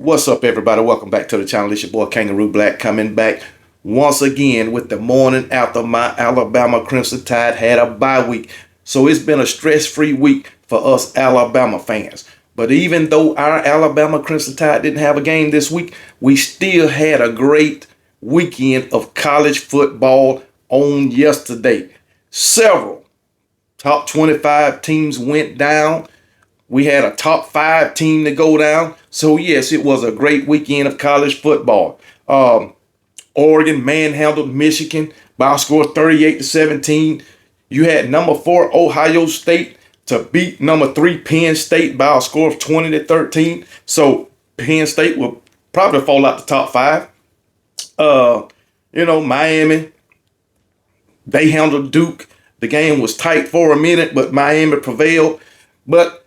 What's up, everybody? Welcome back to the channel. It's your boy Kangaroo Black coming back once again with the morning after my Alabama Crimson Tide had a bye week. So it's been a stress-free week for us Alabama fans. But even though our Alabama Crimson Tide didn't have a game this week, we still had a great weekend of college football on yesterday. Several top 25 teams went down. We had a top 5 team to go down. So, yes, it was a great weekend of college football. Oregon manhandled Michigan by a score of 38-17. You had number 4 Ohio State to beat number 3 Penn State by a score of 20-13. So, Penn State will probably fall out the top 5. Miami, they handled Duke. The game was tight for a minute, but Miami prevailed. But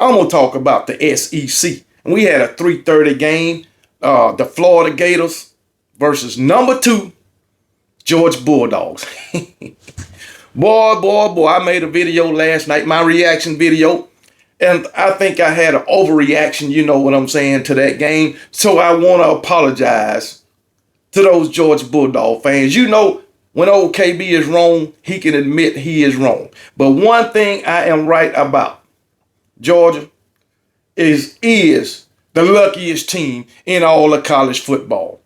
I'm going to talk about the SEC. And we had a 3:30 game. The Florida Gators versus number 2 Georgia Bulldogs. Boy, I made a video last night, my reaction video. And I think I had an overreaction, you know what I'm saying, to that game. So I want to apologize to those Georgia Bulldog fans. You know, when old KB is wrong, he can admit he is wrong. But one thing I am right about, Georgia is the luckiest team in all of college football.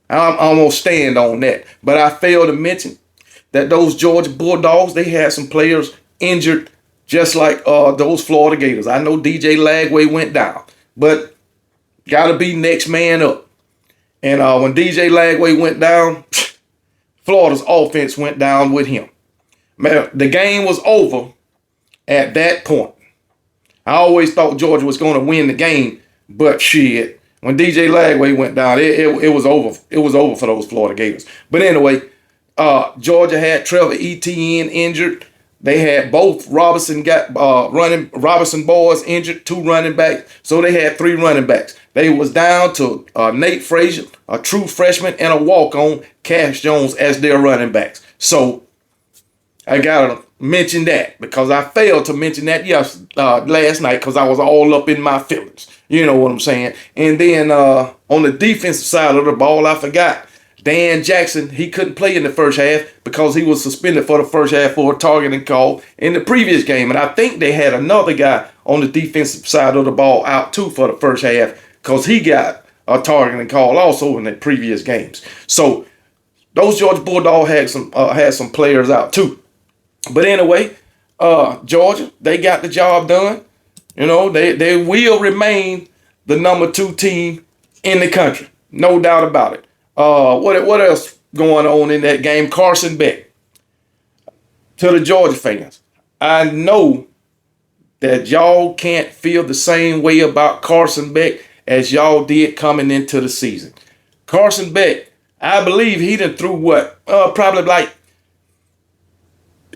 I'm going to stand on that. But I failed to mention that those Georgia Bulldogs, they had some players injured just like those Florida Gators. I know DJ Lagway went down, but got to be next man up. And when DJ Lagway went down, Florida's offense went down with him. Man, the game was over at that point. I always thought Georgia was going to win the game, but shit, when DJ Lagway went down, it was over. It was over for those Florida Gators. But anyway, Georgia had Trevor Etienne injured. They had both Robinson boys injured, 2 running backs. So they had 3 running backs. They was down to Nate Frazier, a true freshman, and a walk-on, Cash Jones, as their running backs. So I gotta mention that because I failed to mention that last night because I was all up in my feelings. You know what I'm saying? And then on the defensive side of the ball, I forgot Dan Jackson. He couldn't play in the first half because he was suspended for the first half for a targeting call in the previous game. And I think they had another guy on the defensive side of the ball out too for the first half because he got a targeting call also in the previous games. So those Georgia Bulldogs had some players out too. But anyway, Georgia, they got the job done. You know, they will remain the number 2 team in the country. No doubt about it. What else going on in that game? Carson Beck. To the Georgia fans, I know that y'all can't feel the same way about Carson Beck as y'all did coming into the season. Carson Beck, I believe he done threw what? Probably like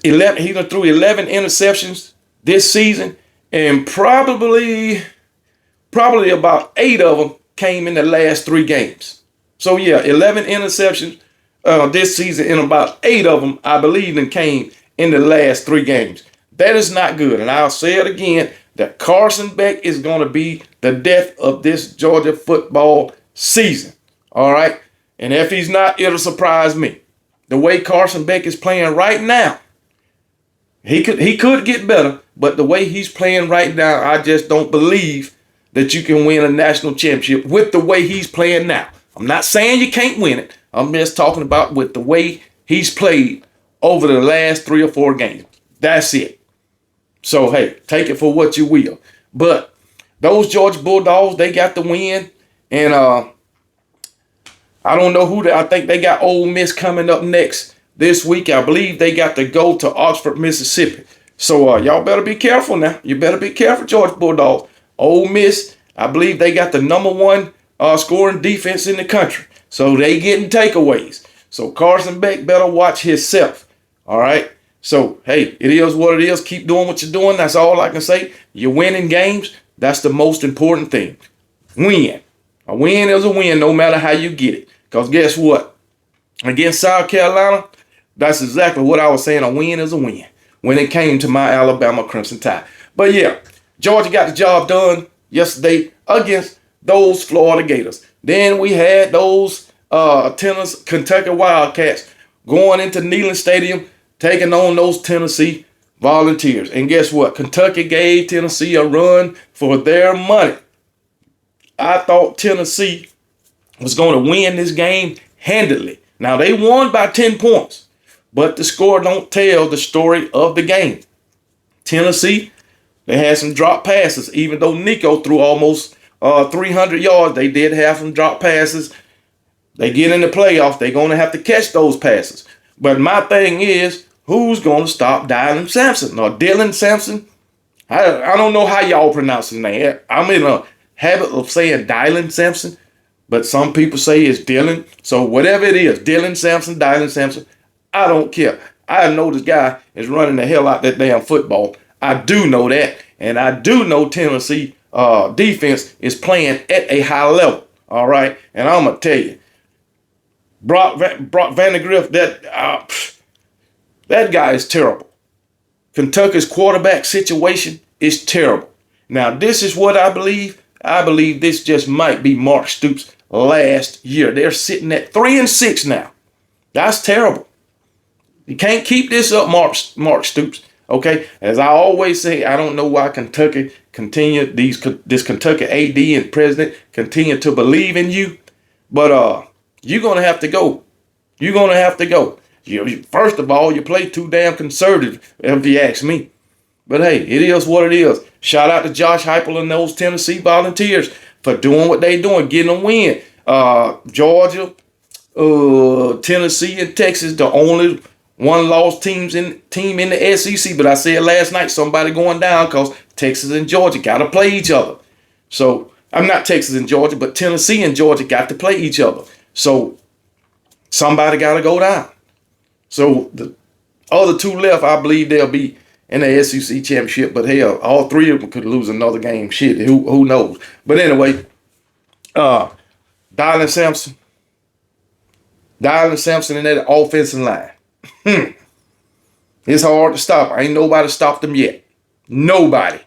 11. He done threw 11 interceptions this season, and probably about 8 of them came in the last 3 games. So yeah, 11 interceptions this season, and about 8 of them, I believe, came in the last 3 games. That is not good, and I'll say it again, that Carson Beck is going to be the death of this Georgia football season. All right, and if he's not, it'll surprise me. The way Carson Beck is playing right now, he could get better, but the way he's playing right now, I just don't believe that you can win a national championship with the way he's playing now. I'm not saying you can't win it. I'm just talking about with the way he's played over the last 3 or 4 games. That's it. So, hey, take it for what you will. But those Georgia Bulldogs, they got the win. And I don't know who I think they got Ole Miss coming up next this week. I believe they got to go to Oxford, Mississippi. So y'all better be careful now. You better be careful, Georgia Bulldogs. Ole Miss, I believe they got the number 1 scoring defense in the country. So they getting takeaways. So Carson Beck better watch himself. All right. So, hey, it is what it is. Keep doing what you're doing. That's all I can say. You're winning games. That's the most important thing. Win. A win is a win no matter how you get it. Because guess what? Against South Carolina, that's exactly what I was saying. A win is a win when it came to my Alabama Crimson Tide. But yeah, Georgia got the job done yesterday against those Florida Gators. Then we had those Tennessee, Kentucky Wildcats going into Neyland Stadium, taking on those Tennessee Volunteers. And guess what? Kentucky gave Tennessee a run for their money. I thought Tennessee was going to win this game handily. Now, they won by 10 points, but the score don't tell the story of the game. Tennessee, they had some drop passes. Even though Nico threw almost 300 yards, they did have some drop passes. They get in the playoffs, they're going to have to catch those passes. But my thing is, who's going to stop Dylan Sampson or Dylan Sampson? I don't know how y'all pronounce his name. I'm in a habit of saying Dylan Sampson, but some people say it's Dylan. So whatever it is, Dylan Sampson, I don't care. I know this guy is running the hell out that damn football. I do know that. And I do know Tennessee defense is playing at a high level. All right. And I'm going to tell you, Brock Vandegrift, that guy is terrible. Kentucky's quarterback situation is terrible. Now, this is what I believe. I believe this just might be Mark Stoops' last year. They're sitting at 3-6 now. That's terrible. You can't keep this up, Mark Stoops. Okay, as I always say, I don't know why Kentucky this Kentucky AD and president continue to believe in you, but you're gonna have to go. You're gonna have to go. First of all, you play too damn conservative, if you ask me. But hey, it is what it is. Shout out to Josh Heupel and those Tennessee Volunteers for doing what they doing, getting a win. Georgia, Tennessee, and Texas, the only one-loss team in the SEC. But I said last night, somebody going down because Texas and Georgia got to play each other. So, I'm not Texas and Georgia, but Tennessee and Georgia got to play each other. So, somebody got to go down. So, the other two left, I believe they'll be in the SEC championship. But hell, all three of them could lose another game. Shit, who knows? But anyway, Dylan Sampson in that offensive line. It's hard to stop. Ain't nobody stopped them yet. Nobody.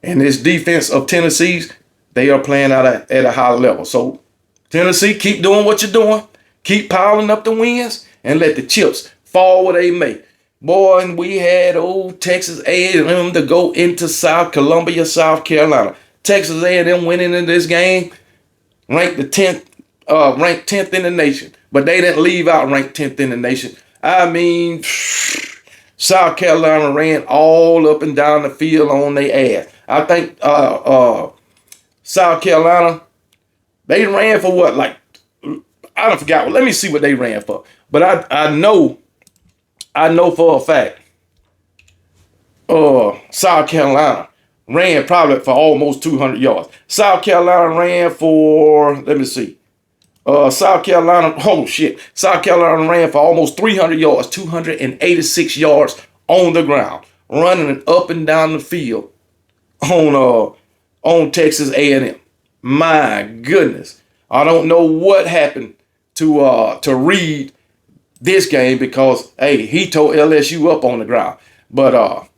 And this defense of Tennessee's, they are playing at a high level. So, Tennessee, keep doing what you're doing. Keep piling up the wins and let the chips fall where they may. Boy, and we had old Texas A&M to go into Columbia, South Carolina. Texas A&M went into this game ranked 10th in the nation. But they didn't leave out ranked 10th in the nation. I mean, South Carolina ran all up and down the field on their ass. I think South Carolina, they ran for what? Like, I don't forgot. Let me see what they ran for. But I know for a fact, South Carolina ran probably for almost 200 yards. South Carolina ran for, let me see. South Carolina ran for almost 300 yards, 286 yards on the ground, running up and down the field on Texas A&M. My goodness. I don't know what happened to Reed this game because, hey, he tore LSU up on the ground. But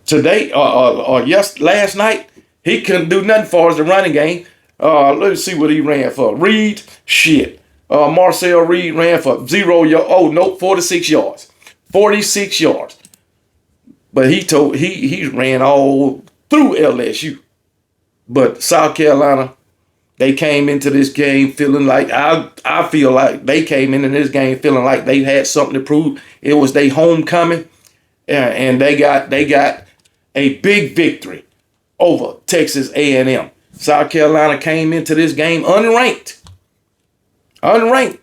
today, last night, he couldn't do nothing for us the running game. Let's see what he ran for. Reed, Marcel Reed ran for 46 yards. 46 yards. But he ran all through LSU. But South Carolina, they came into this game feeling like, I feel like they came into this game feeling like they had something to prove. It was their homecoming. And they got a big victory over Texas A&M. South Carolina came into this game unranked,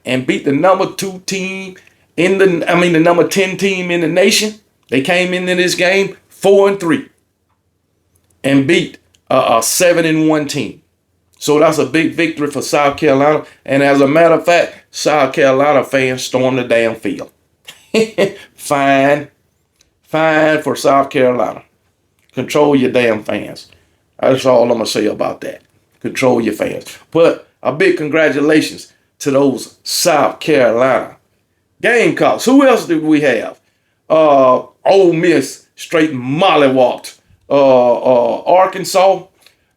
and beat the number 2 team the number 10 team in the nation. They came into this game 4-3, and beat a 7-1 team. So that's a big victory for South Carolina. And as a matter of fact, South Carolina fans stormed the damn field. Fine for South Carolina. Control your damn fans. That's all I'm going to say about that. Control your fans. But a big congratulations to those South Carolina Gamecocks. Who else did we have? Ole Miss straight mollywopped Arkansas.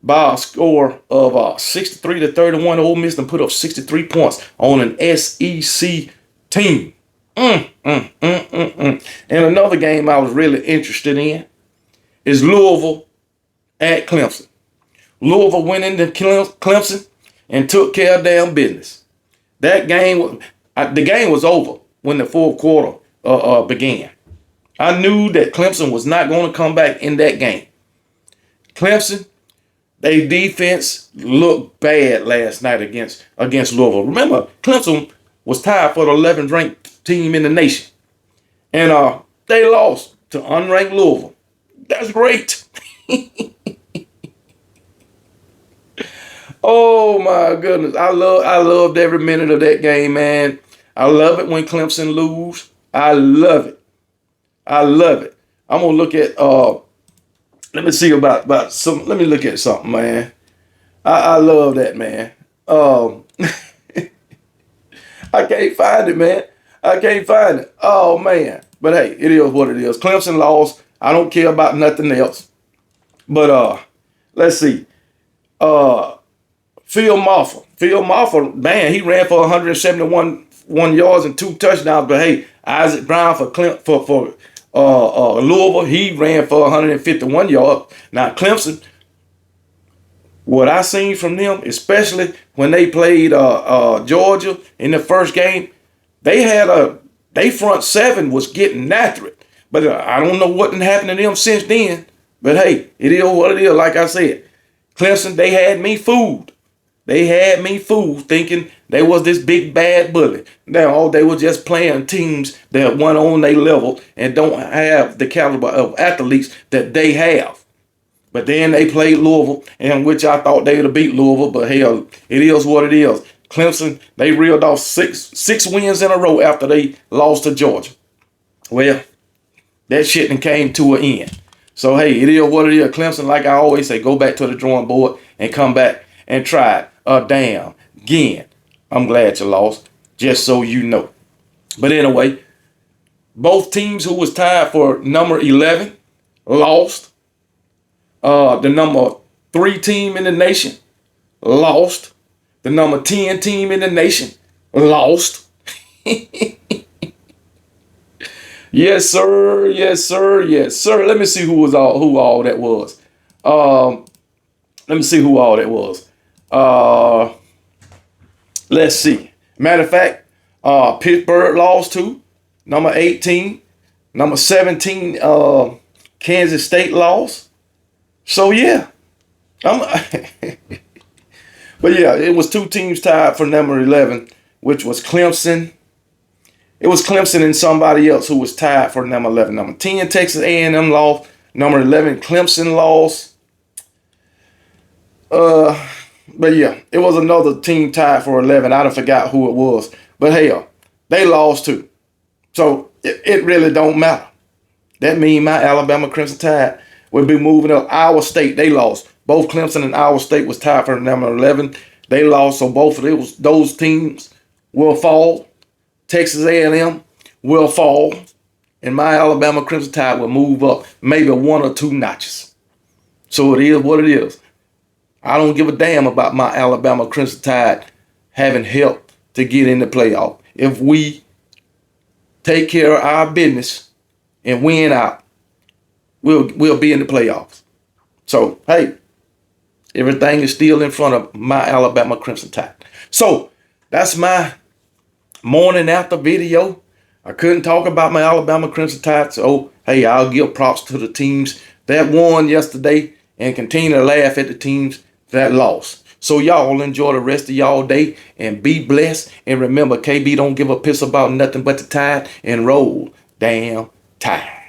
by a score of 63-31. Ole Miss done put up 63 points on an SEC team. And another game I was really interested in is Louisville at Clemson. Louisville went into Clemson and took care of damn business. That game, the game was over when the fourth quarter began. I knew that Clemson was not going to come back in that game. Clemson, their defense looked bad last night against Louisville. Remember, Clemson was tied for the 11th ranked team in the nation. And they lost to unranked Louisville. That's great. Oh my goodness. I loved every minute of that game, man. I love it when Clemson lose. I love it. I love it. I'm gonna look at let me see about some. Let me look at something, man. I love that, man. I can't find it, man. I can't find it. Oh man. But hey, it is what it is. Clemson lost. I don't care about nothing else. But let's see. Phil Maffa, man, he ran for 171 yards and 2 touchdowns. But hey, Isaac Brown for Louisville, he ran for 151 yards. Now Clemson, what I seen from them, especially when they played Georgia in the first game, they front seven was getting after it. But I don't know what happened to them since then. But hey, it is what it is. Like I said, Clemson, they had me fooled. They had me fooled thinking they was this big bad bully. Now, they were just playing teams that went on their level and don't have the caliber of athletes that they have. But then they played Louisville, in which I thought they would have beat Louisville. But hell, it is what it is. Clemson, they reeled off six wins in a row after they lost to Georgia. Well, that shit done came to an end. So, hey, it is what it is. Clemson, like I always say, go back to the drawing board and come back and try it damn again. I'm glad you lost, just so you know. But anyway, both teams who was tied for number 11 lost. The number 3 team in the nation lost. The number 10 team in the nation lost. Yes, sir. Yes, sir. Yes, sir. Let me see who all that was. Let me see who all that was. Let's see. Matter of fact, Pittsburgh lost to number 18. Number 17, Kansas State lost. So yeah. But yeah, it was 2 teams tied for number 11, which was Clemson. It was Clemson and somebody else who was tied for number 11. Number 10, Texas A&M lost. Number 11, Clemson lost. But yeah, it was another team tied for 11. I done forgot who it was. But hell, they lost too. So it really don't matter. That means my Alabama Crimson Tide will be moving up. Iowa State, they lost. Both Clemson and Iowa State was tied for number 11. They lost, so both of those teams will fall. Texas A&M will fall. And my Alabama Crimson Tide will move up maybe 1 or 2 notches. So it is what it is. I don't give a damn about my Alabama Crimson Tide having help to get in the playoff. If we take care of our business and win out, we'll be in the playoffs. So, hey, everything is still in front of my Alabama Crimson Tide. So, that's my morning after video. I couldn't talk about my Alabama Crimson Tide. So, hey, I'll give props to the teams that won yesterday and continue to laugh at the teams that lost. So y'all enjoy the rest of y'all day and be blessed. And remember, KB don't give a piss about nothing but the Tide and roll damn Tide.